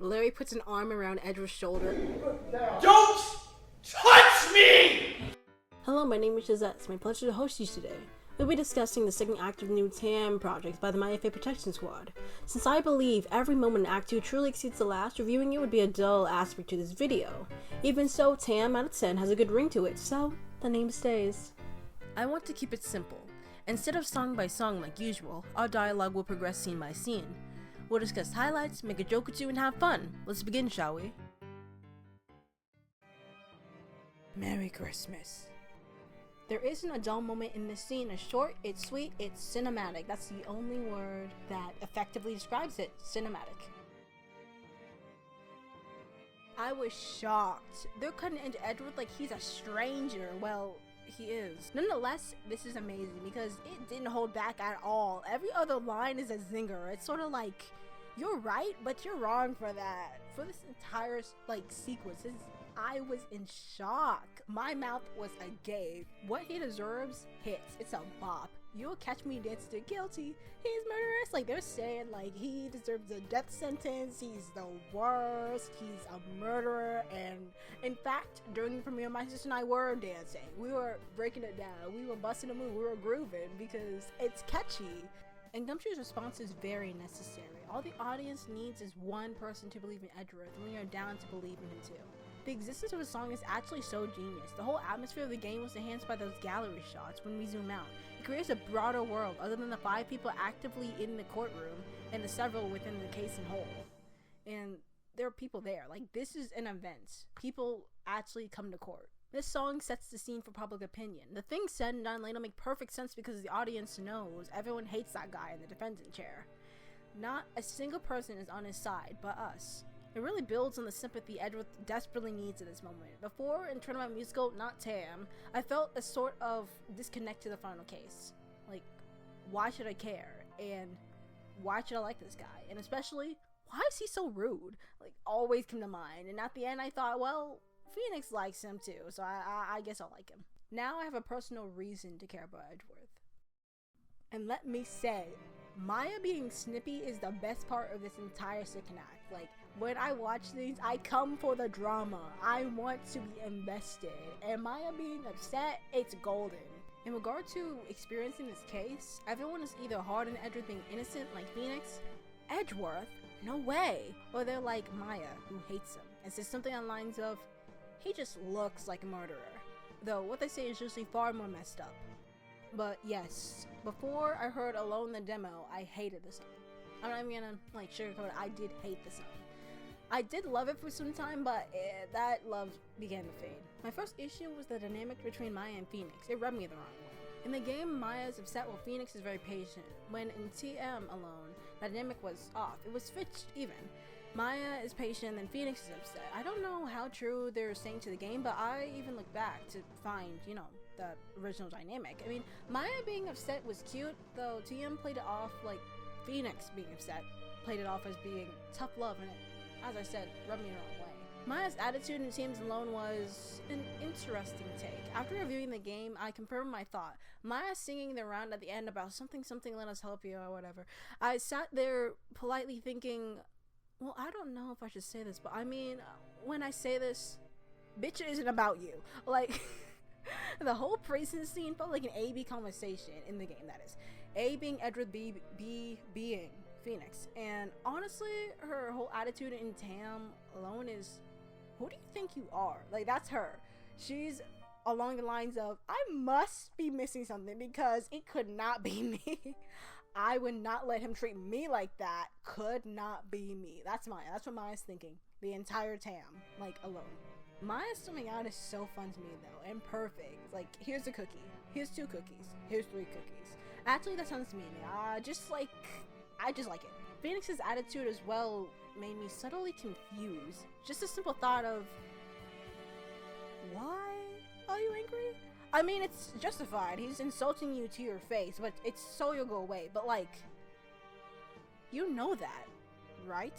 Larry puts an arm around Edward's shoulder. Don't touch me! Hello, my name is Gisette. It's my pleasure to host you today. We'll be discussing the second act of the new TaAAM project by the My FA Protection Squad. Since I believe every moment in Act 2 truly exceeds the last, reviewing it would be a dull aspect to this video. Even so, TaAAM out of 10 has a good ring to it, so the name stays. I want to keep it simple. Instead of song by song like usual, our dialogue will progress scene by scene. We'll discuss highlights, make a joke or two, and have fun. Let's begin, shall we? Merry Christmas. There isn't a dull moment in this scene. It's short, it's sweet, it's cinematic. That's the only word that effectively describes it. Cinematic. I was shocked. They're cutting into Edward like he's a stranger. Well, he is. Nonetheless, this is amazing because it didn't hold back at all. Every other line is a zinger. It's sort of like, you're right, but you're wrong for that. For this entire sequence, I was in shock. My mouth was agape. What he deserves hits. It's a bop. You'll catch me dancing to guilty. He's murderous. Like, they're saying, like, he deserves a death sentence. He's the worst. He's a murderer. And in fact, during the premiere, my sister and I were dancing. We were breaking it down. We were busting a move. We were grooving because it's catchy. And Gumshoe's response is very necessary. All the audience needs is one person to believe in Edgeworth, and we are down to believe in him too. The existence of a song is actually so genius. The whole atmosphere of the game was enhanced by those gallery shots when we zoom out. It creates a broader world other than the 5 people actively in the courtroom and the several within the case and whole. And there are people there. Like, this is an event. People actually come to court. This song sets the scene for public opinion. The things said and done later make perfect sense because the audience knows everyone hates that guy in the defendant chair. Not a single person is on his side but us. It really builds on the sympathy Edward desperately needs at this moment. Before, in Tournament Musical, not TaAAM, I felt a sort of disconnect to the final case. Like, why should I care? And why should I like this guy? And especially, why is he so rude? Like, always came to mind. And at the end, I thought, well, Phoenix likes him too, so I guess I'll like him. Now I have a personal reason to care about Edgeworth. And let me say, Maya being snippy is the best part of this entire second act. Like, when I watch these, I come for the drama. I want to be invested. And Maya being upset, it's golden. In regard to experiencing this case, everyone is either hard on Edgeworth being innocent like Phoenix, Edgeworth, no way. Or they're like Maya, who hates him, and says something on lines of, he just looks like a murderer. Though what they say is usually far more messed up. But yes, before I heard Alone the demo, I hated the song. I'm not even gonna sugarcoat it, I did hate the song. I did love it for some time, but that love began to fade. My first issue was the dynamic between Maya and Phoenix. It rubbed me the wrong way. In the game, Maya is upset while Phoenix is very patient. When in TaAAM alone, the dynamic was off. It was switched even. Maya is patient and Phoenix is upset. I don't know how true they're saying to the game, but I even looked back to find, the original dynamic. I mean, Maya being upset was cute, though TaAAM played it off like Phoenix being upset, played it off as being tough love, and it, as I said, rubbed me the wrong way. Maya's attitude in TaAAM's Alone was an interesting take. After reviewing the game, I confirmed my thought. Maya singing the round at the end about something, let us help you, or whatever. I sat there politely thinking, well, I don't know if I should say this, but I mean, when I say this, bitch, it isn't about you. Like, the whole prison scene felt like an A-B conversation in the game, that is. A being Edward, B being Phoenix. And honestly, her whole attitude in TaAAM Alone is, who do you think you are? Like, that's her. She's along the lines of, I must be missing something because it could not be me. I would not let him treat me like that. Could not be me. That's Maya. That's what Maya's thinking. The entire TaAAM, Alone. Maya's zooming out is so fun to me though, and perfect. Like, here's a cookie. Here's 2 cookies. Here's 3 cookies. Actually, that sounds mean. I just like it. Phoenix's attitude as well made me subtly confused. Just a simple thought of, why are you angry? I mean, it's justified. He's insulting you to your face, but it's so you'll go away. But you know that, right?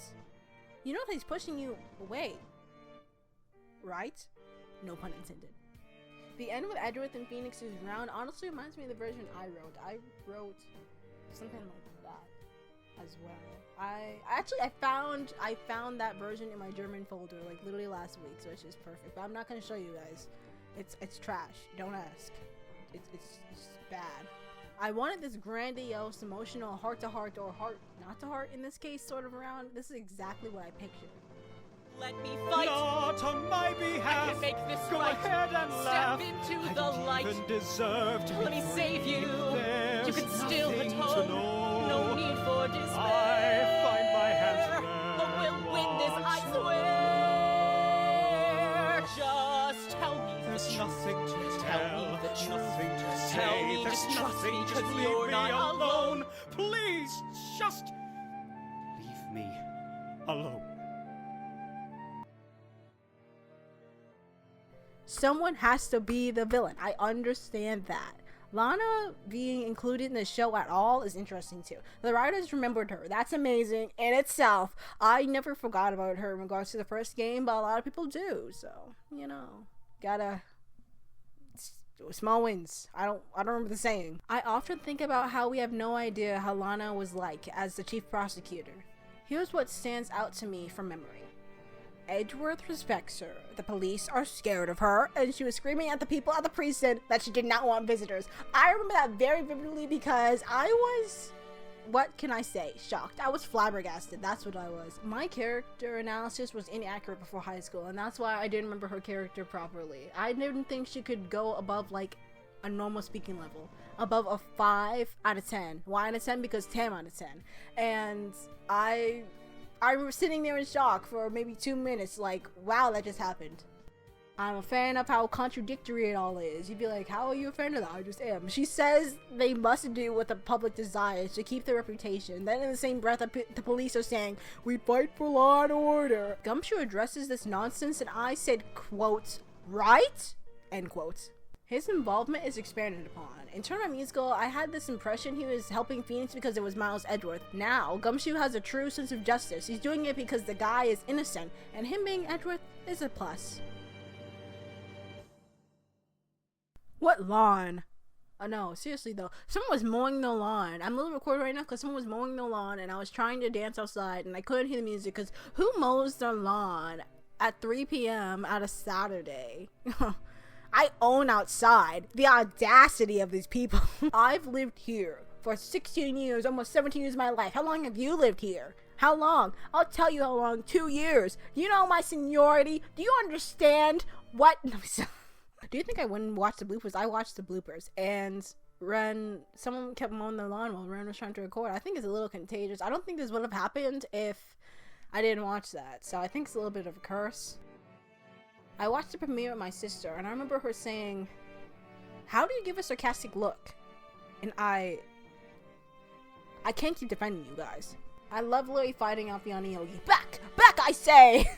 You know that he's pushing you away, right? No pun intended. The end with Edgeworth and Phoenix's round honestly reminds me of the version I wrote. I wrote something like that. as well. I found that version in my German folder like literally last week, so it's just perfect. But I'm not gonna show you guys. It's trash. Don't ask. It's bad. I wanted this grandiose, emotional, heart-to-heart or heart-not-to-heart in this case sort of round. This is exactly what I pictured. Let me fight. Not on my behalf. I can make this Go right. ahead and laugh. Step into I the don't light. even deserve to Let be me save free. you. There's You can still nothing to atone. know. No need for despair. I find my hands But we'll win this, I once swear. more. Just tell me There's the truth. nothing to Tell me tell. the truth. Nothing to Tell say. me, There's just trust nothing. me, Just 'cause leave you're me not alone. Please, just leave me alone. Someone has to be the villain. I understand that. Lana being included in the show at all is interesting too. The writers remembered her. That's amazing in itself. I never forgot about her in regards to the first game, but a lot of people do. So, you know, gotta small wins. I don't remember the saying. I often think about how we have no idea how Lana was like as the chief prosecutor. Here's what stands out to me from memory. Edgeworth respects her. The police are scared of her, and she was screaming at the people at the precinct that she did not want visitors. I remember that very vividly because I was, what can I say, shocked. I was flabbergasted. That's what I was. My character analysis was inaccurate before high school, and that's why I didn't remember her character properly. I didn't think she could go above like a normal speaking level, above a 5 out of 10. Why out of 10? Because TaAAM out of 10. And I remember sitting there in shock for maybe 2 minutes, like, wow, that just happened. I'm a fan of how contradictory it all is. You'd be like, how are you a fan of that? I just am. She says they must do what the public desires to keep their reputation. Then in the same breath, the police are saying, we fight for law and order. Gumshoe addresses this nonsense and I said, quote, right? End quote. His involvement is expanded upon. In Tournament Musical, I had this impression he was helping Phoenix because it was Miles Edgeworth. Now, Gumshoe has a true sense of justice. He's doing it because the guy is innocent, and him being Edgeworth is a plus. What lawn? Oh no, seriously though. Someone was mowing the lawn. I'm literally recording right now because someone was mowing the lawn and I was trying to dance outside and I couldn't hear the music because who mows their lawn at 3 p.m. on a Saturday? I own outside. The audacity of these people. I've lived here for 16 years, almost 17 years of my life. How long have you lived here? How long? I'll tell you how long. 2 years. You know my seniority. Do you understand what? Do you think I wouldn't watch the bloopers? I watched the bloopers. And someone kept mowing the lawn while Ren was trying to record. I think it's a little contagious. I don't think this would have happened if I didn't watch that. So I think it's a little bit of a curse. I watched the premiere with my sister, and I remember her saying, how do you give a sarcastic look? And I can't keep defending you guys. I love Lily fighting off Yanni Yogi. Back, I say!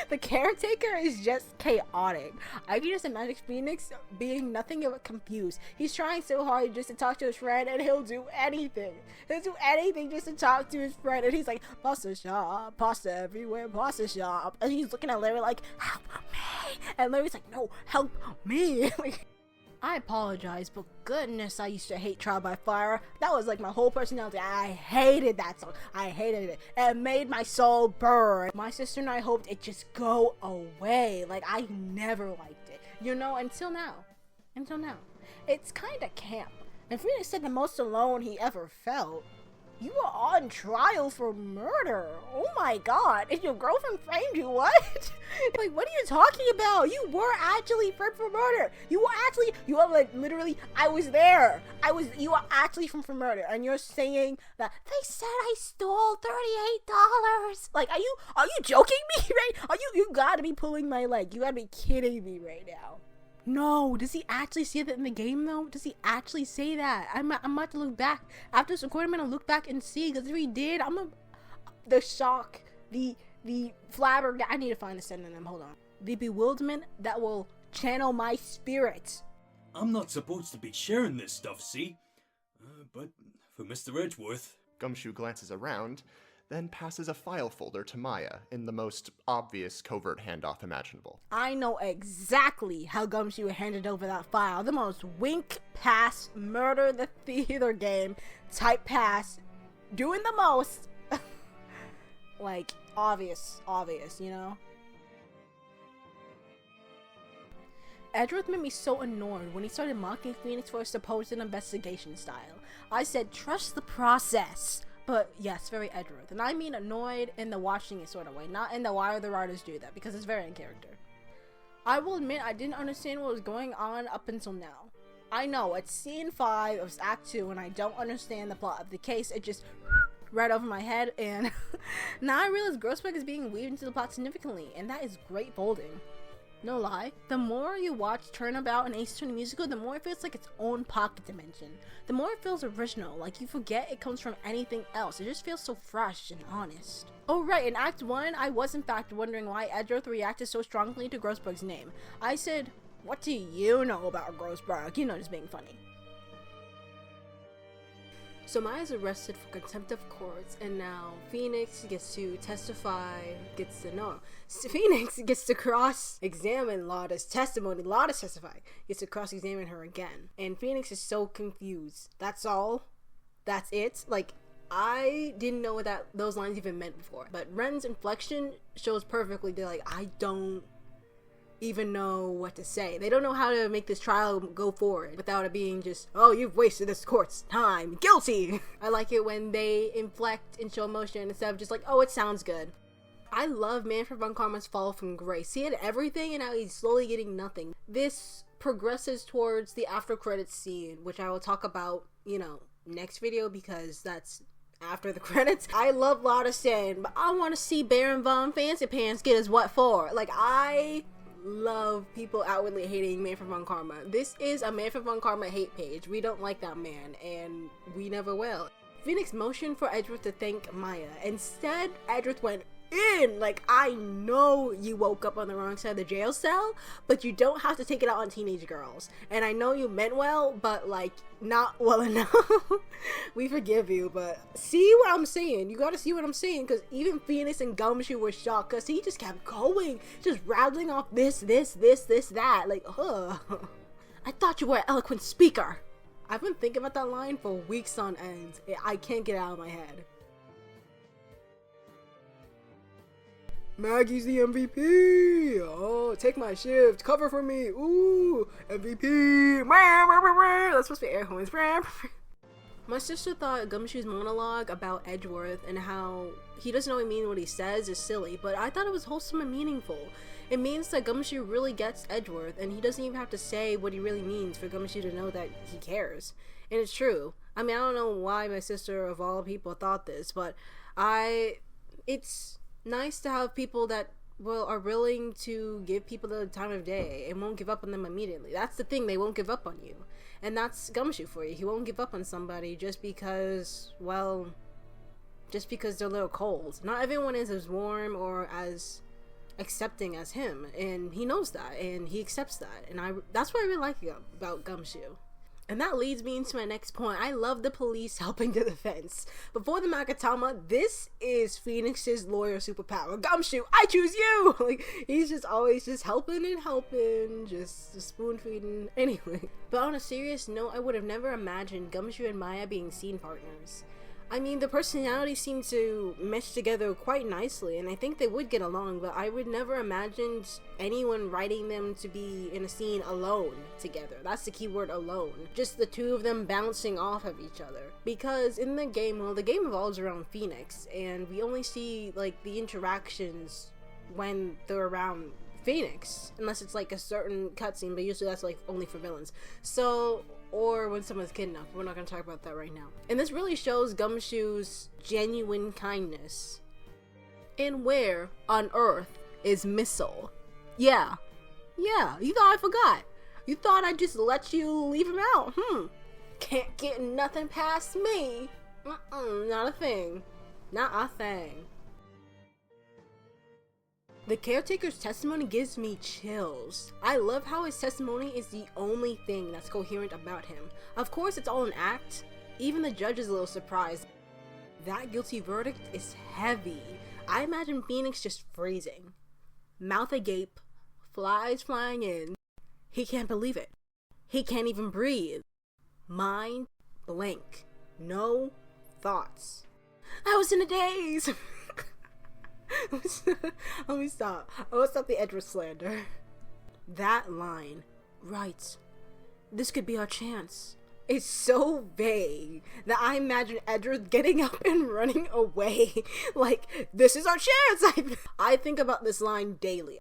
The caretaker is just chaotic. I can just imagine Phoenix being nothing but confused. He's trying so hard just to talk to his friend, and he'll do anything. He'll do anything just to talk to his friend, and he's like, pasta shop, pasta everywhere, pasta shop. And he's looking at Larry like, help me! And Larry's like, no, help me! I apologize, but goodness, I used to hate Trial by Fire. That was like my whole personality. I hated that song. I hated it. It made my soul burn. My sister and I hoped it just go away. Like, I never liked it. You know, until now. It's kind of camp. And Phoenix said the most alone he ever felt. You were on trial for murder. Oh my god. And your girlfriend framed you, what? Like, what are you talking about? You were actually framed for murder. You were like, literally, I was there. You were actually framed for murder. And you're saying that, they said I stole $38. Like, are you joking me, right? You gotta be pulling my leg. You gotta be kidding me right now. No, does he actually say that in the game though? Does he actually say that? I'm about to look back. After this recording, I'm gonna look back and see, because if he did, the shock, the flabbergasted, I need to find a synonym, hold on. The bewilderment that will channel my spirit. I'm not supposed to be sharing this stuff, see? But for Mr. Edgeworth... Gumshoe glances around, then passes a file folder to Maya in the most obvious covert handoff imaginable. I know exactly how Gumshoe handed over that file. The most wink pass, murder the theater game type pass, doing the most Like, obvious, you know? Edgeworth made me so annoyed when he started mocking Phoenix for his supposed investigation style. I said, trust the process. But yes, very Edgeworth. And I mean annoyed in the watching it sort of way, not in the why the writers do that, because it's very in character. I will admit I didn't understand what was going on up until now. I know, it's scene 5 of Act 2 and I don't understand the plot of the case. It just right over my head, and now I realize Grossberg is being weaved into the plot significantly, and that is great folding. No lie, the more you watch Turnabout and Ace Attorney Musical, the more it feels like its own pocket dimension. The more it feels original, like you forget it comes from anything else. It just feels so fresh and honest. Oh right, in Act 1, I was in fact wondering why Edgeworth reacted so strongly to Grossberg's name. I said, what do you know about Grossberg? You know, just being funny. So Maya's arrested for contempt of court, and now Phoenix gets to testify, Phoenix gets to cross-examine Ladda's testimony. Ladda's testify, gets to cross-examine her again. And Phoenix is so confused. That's all? That's it? Like, I didn't know what those lines even meant before. But Ren's inflection shows perfectly, they're like, I don't even know what to say. They don't know how to make this trial go forward without it being just, oh, you've wasted this court's time, guilty. I like it when they inflect and show emotion instead of just like, oh, it sounds good. I love Manfred von Karma's fall from grace. He had everything and now he's slowly getting nothing. This progresses towards the after credits scene, which I will talk about, you know, next video, because that's after the credits. I love Ladda saying, but I want to see Baron von Fancy Pants get his what for. Like, I love people outwardly hating Manfred von Karma. This is a Manfred von Karma hate page. We don't like that man, and we never will. Phoenix motioned for Edgeworth to thank Maya. Instead, Edgeworth went in. Like, I know you woke up on the wrong side of the jail cell, but you don't have to take it out on teenage girls. And I know you meant well, but like, not well enough. We forgive you, but see what I'm saying? You gotta see what I'm saying, because even Phoenix and Gumshoe were shocked, because he just kept going, just rattling off this, that. Like, ugh. I thought you were an eloquent speaker. I've been thinking about that line for weeks on end. I can't get it out of my head. Maggie's the MVP. Oh, take my shift. Cover for me. Ooh, MVP. That's supposed to be air horns. My sister thought Gumshoe's monologue about Edgeworth and how he doesn't really mean what he says is silly, but I thought it was wholesome and meaningful. It means that Gumshoe really gets Edgeworth, and he doesn't even have to say what he really means for Gumshoe to know that he cares. And it's true. I mean, I don't know why my sister of all people thought this, but it's nice to have people that are willing to give people the time of day and won't give up on them immediately. That's the thing, they won't give up on you. And that's Gumshoe for you. He won't give up on somebody just because they're a little cold. Not everyone is as warm or as accepting as him, and he knows that, and he accepts that, and that's what I really like about Gumshoe. And that leads me into my next point. I love the police helping the defense. Before the Magatama, this is Phoenix's lawyer superpower. Gumshoe, I choose you! Like, he's just always just helping, just spoon feeding. Anyway. But on a serious note, I would have never imagined Gumshoe and Maya being scene partners. I mean, the personalities seem to mesh together quite nicely, and I think they would get along, but I would never imagine anyone writing them to be in a scene alone together. That's the key word, alone. Just the two of them bouncing off of each other. Because in the game, the game revolves around Phoenix, and we only see, like, the interactions when they're around Phoenix, unless it's, like, a certain cutscene, but usually that's, like, only for villains. So, or when someone's kidnapped. We're not going to talk about that right now. And this really shows Gumshoe's genuine kindness. And where on earth is Missile? Yeah, you thought I forgot. You thought I'd just let you leave him out, Can't get nothing past me. Not a thing. Not a thing. The caretaker's testimony gives me chills. I love how his testimony is the only thing that's coherent about him. Of course, it's all an act. Even the judge is a little surprised. That guilty verdict is heavy. I imagine Phoenix just freezing. Mouth agape, flies flying in. He can't believe it. He can't even breathe. Mind blank. No thoughts. I was in a daze. Let me stop. I will stop the Edward slander. That line, right. This could be our chance. It's so vague that I imagine Edward getting up and running away. Like, this is our chance. I think about this line daily.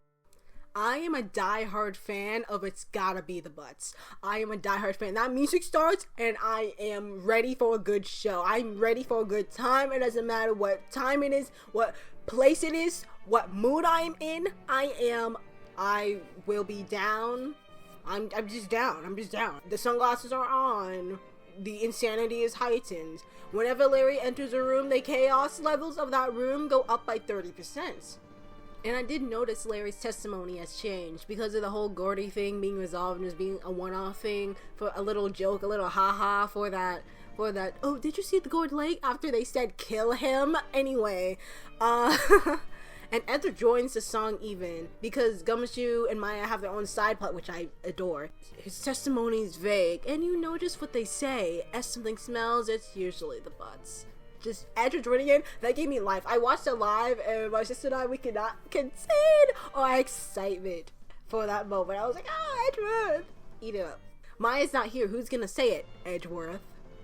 I am a diehard fan of It's Gotta Be the Butz. I am a diehard fan. That music starts and I am ready for a good show. I'm ready for a good time. It doesn't matter what time it is, what place it is, what mood I am in. I will be down. I'm just down. I'm just down. The sunglasses are on. The insanity is heightened. Whenever Larry enters a room, the chaos levels of that room go up by 30%. And I did notice Larry's testimony has changed because of the whole Gordy thing being resolved and just being a one-off thing for a little joke, a little haha for that, oh, did you see the gold leg after they said kill him? Anyway, and Edward joins the song even because 𝓢𝓸𝓬𝓲𝓪𝓵𝓼 and Maya have their own side plot, which I adore. His testimony is vague, and you know just what they say. As something smells, it's usually the butts. Just Edward joining in, that gave me life. I watched it live, and my sister and I, we could not contain our excitement for that moment. I was like, oh, Edward! Eat it up. Maya's not here. Who's gonna say it? Edgeworth.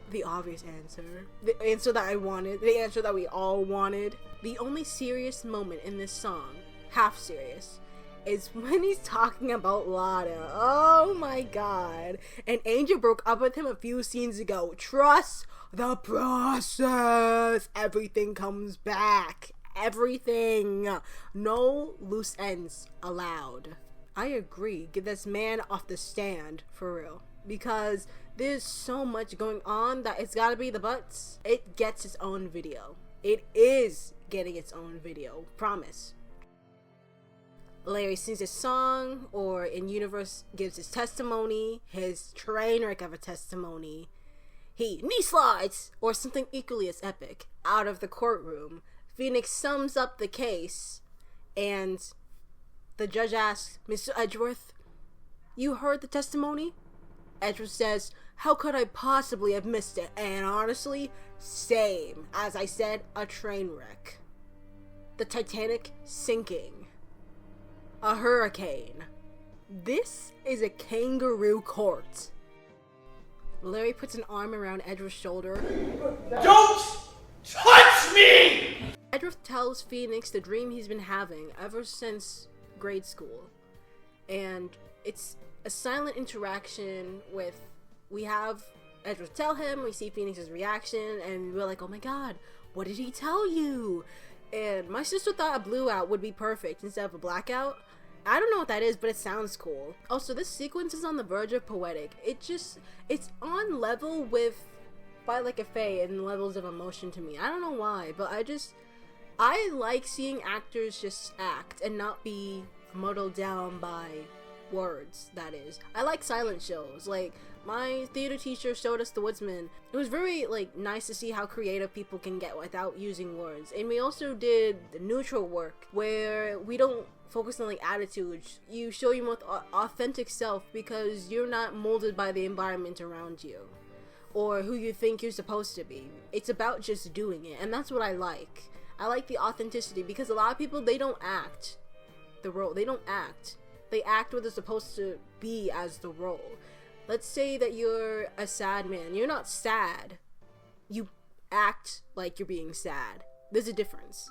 The obvious answer. The answer that I wanted. The answer that we all wanted. The only serious moment in this song, half serious, is when he's talking about 𝓢𝓸𝓬𝓲𝓪𝓵𝓼. Oh my god. And Angel broke up with him a few scenes ago. Trust the process. Everything comes back. Everything. No loose ends allowed. I agree. Get this man off the stand, for real. Because there's so much going on that It's Gotta Be the Butz. It gets its own video. It is getting its own video. Promise. Larry sings his song, or in universe gives his testimony, his train wreck of a testimony. He knee slides, or something equally as epic, out of the courtroom. Phoenix sums up the case, and the judge asks, Mr. Edgeworth, you heard the testimony? Edgeworth says, how could I possibly have missed it? And honestly, same. As I said, a train wreck. The Titanic sinking. A hurricane. This is a kangaroo court. Larry puts an arm around Edward's shoulder. Don't touch me! Edward tells Phoenix the dream he's been having ever since grade school. And it's a silent interaction with, we have Edward tell him, we see Phoenix's reaction, and we're like, oh my god, what did he tell you? And my sister thought a blue out would be perfect instead of a blackout. I don't know what that is, but it sounds cool. Also, this sequence is on the verge of poetic. It's on level with Fight Like a Fae in levels of emotion to me. I don't know why, but I like seeing actors just act and not be muddled down by words, that is. I like silent shows. Like, my theater teacher showed us The Woodsman. It was very, nice to see how creative people can get without using words. And we also did the neutral work, where we don't focus on, attitudes. You show your most authentic self because you're not molded by the environment around you, or who you think you're supposed to be. It's about just doing it, and that's what I like. I like the authenticity, because a lot of people, they don't act the role. They don't act. They act what they're supposed to be as the role. Let's say that you're a sad man. You're not sad. You act like you're being sad. There's a difference.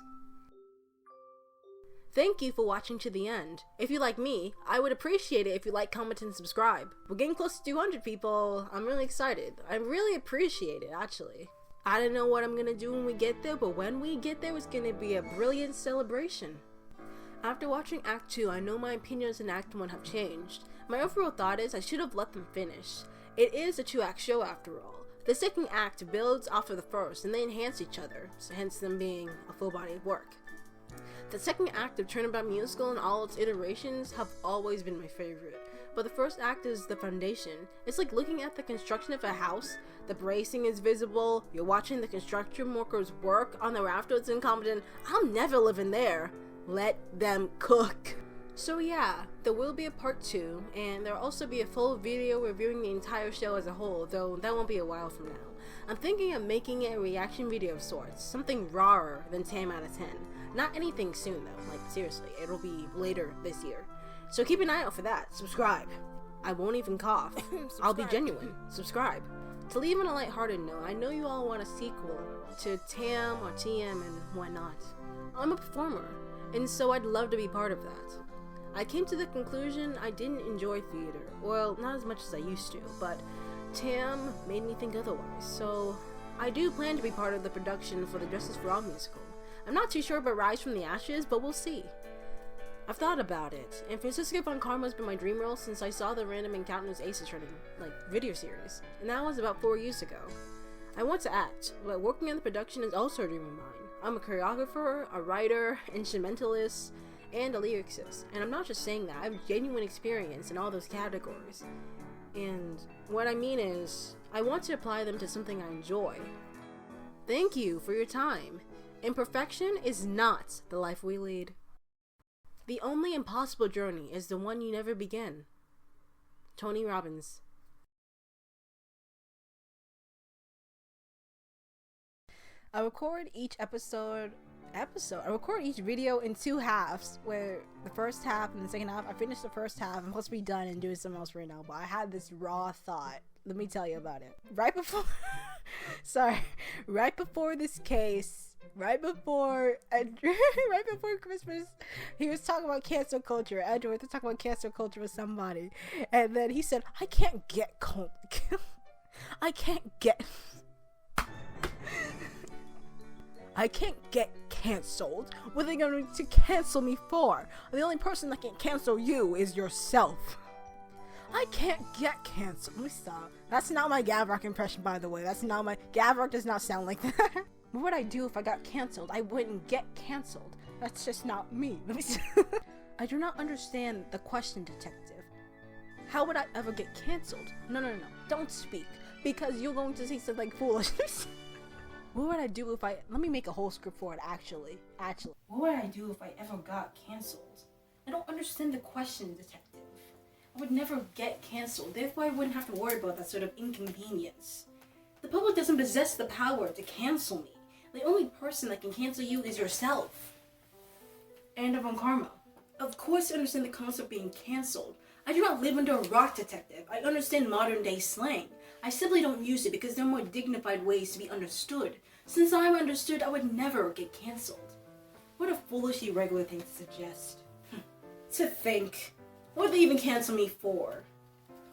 Thank you for watching to the end. If you like me, I would appreciate it if you like, comment, and subscribe. We're getting close to 200 people. I'm really excited. I really appreciate it, actually. I don't know what I'm gonna do when we get there, but when we get there, it's gonna be a brilliant celebration. After watching Act 2, I know my opinions in Act 1 have changed. My overall thought is I should have let them finish. It is a 2-act show after all. The second act builds off of the first, and they enhance each other, so hence them being a full body of work. The second act of Turnabout Musical and all its iterations have always been my favorite, but the first act is the foundation. It's like looking at the construction of a house. The bracing is visible, you're watching the construction workers work on the rafters incompetent. I'll never live in there. Let them cook. So yeah, there will be a part 2, and there'll also be a full video reviewing the entire show as a whole, though that won't be a while from now. I'm thinking of making it a reaction video of sorts, something rawer than TaAAM out of 10. Not anything soon though, like seriously, it'll be later this year. So keep an eye out for that. Subscribe. I won't even cough. I'll be genuine. Subscribe. To leave on a lighthearted note, I know you all want a sequel to TaAAM or TaAAM and whatnot. I'm a performer, and so I'd love to be part of that. I came to the conclusion I didn't enjoy theater. Well, not as much as I used to, but TaAAM made me think otherwise, so I do plan to be part of the production for the Justice for All musical. I'm not too sure about Rise from the Ashes, but we'll see. I've thought about it, and Francisca Von Karma's been my dream role since I saw the Random Encounters Aces Running, video series, and that was about 4 years ago. I want to act, but working on the production is also a dream of mine. I'm a choreographer, a writer, instrumentalist, and a lyricist, and I'm not just saying that, I have genuine experience in all those categories. And what I mean is, I want to apply them to something I enjoy. Thank you for your time. Imperfection is not the life we lead. The only impossible journey is the one you never begin. Tony Robbins. I record each I record each video in 2 halves, where the first half and the second half, I finished the first half. I'm supposed to be done and doing something else right now, but I had this raw thought. Let me tell you about it. Right before this case, right before Christmas, he was talking about cancel culture. Edward was talking about cancel culture with somebody, and then he said, I can't get canceled. What are they going to cancel me for? The only person that can cancel you is yourself. I can't get canceled. Let me stop. That's not my Gavrock impression, by the way. Gavrock does not sound like that. What would I do if I got canceled? I wouldn't get canceled. That's just not me. Let me see. I do not understand the question, detective. How would I ever get canceled? No. Don't speak. Because you're going to say something foolish. What would I do if let me make a whole script for it, actually. What would I do if I ever got canceled? I don't understand the question, detective. I would never get canceled. Therefore, I wouldn't have to worry about that sort of inconvenience. The public doesn't possess the power to cancel me. The only person that can cancel you is yourself. And Von Karma. Of course I understand the concept of being canceled. I do not live under a rock, detective. I understand modern day slang. I simply don't use it because there are more dignified ways to be understood. Since I'm understood, I would never get canceled. What a foolishly regular thing to suggest. To think. What would they even cancel me for?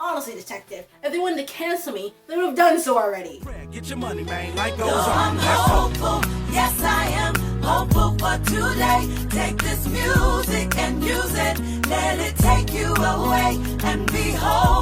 Honestly, detective, if they wanted to cancel me, they would have done so already. Get your money, man. Life goes I'm hopeful, yes I am hopeful for today. Take this music and use it. Let it take you away and behold.